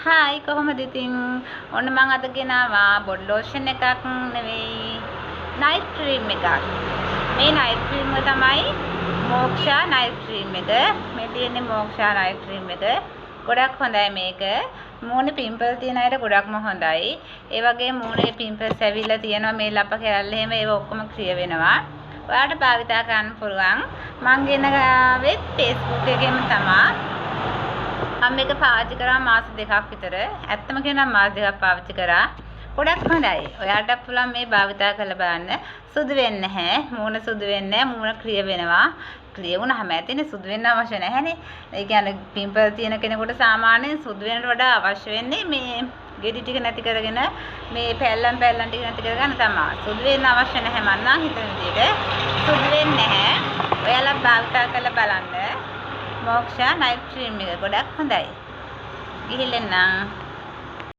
Hi කොහොමද ඉතින් ඔන්න මම අද ගෙනාවා බොඩි ලෝෂන් එකක් නෙවෙයි නයිට් ක්‍රීම් එකක්. මේ නයිට් ක්‍රීම් එක තමයි මෝක්ෂා නයිට් ක්‍රීම් එක. මේ තියෙන්නේ මෝක්ෂා නයිට් ක්‍රීම් එක. ගොඩක් හොඳයි මේක. මූණේ පිම්පල් තියෙන අයට ගොඩක්ම හොඳයි. ඒ වගේ මූණේ පිම්පල්ස් ඇවිල්ලා තියෙනවා මේ ලප කැරල්ල එහෙම ඒව ඔක්කොම ක්ලියර් වෙනවා. ඔයාලට භාවිතා කරන්න පුළුවන්. මං ගෙනාවෙත් Facebook එකෙන් තමයි. මම මේක පාවිච්චි කරා මාස 2ක් විතර. ඇත්තම කියනවා මාස 2ක් පාවිච්චි කරා. ගොඩක් හොඳයි. ඔයාලට පුළුවන් මේ භාවිතා කරලා බලන්න. සුදු වෙන්නේ නැහැ. මූණ සුදු වෙන්නේ නැහැ. මූණ ක්ලියර් වෙනවා. ක්ලියර් වුණාම ඇතිනේ සුදු වෙන්න අවශ්‍ය නැහැනේ. ඒ කියන්නේ පිම්පල් තියෙන කෙනෙකුට සාමාන්‍යයෙන් සුදු වෙනට වඩා අවශ්‍ය වෙන්නේ මේ ගෙඩි ටික නැති කරගෙන මේ පැල්ලම් ටික නැති කරගන්න තමයි. සුදු වෙන්න අවශ්‍ය නැහැ මම නම් හිතන විදිහට. සුදු වෙන්නේ නැහැ. ඔයාලා භාවිතා කරලා බලන්න. මෝක්ෂා නයිට් ක්‍රීම් එක ගොඩක් හොඳයි. ගිහිල්ලා නම්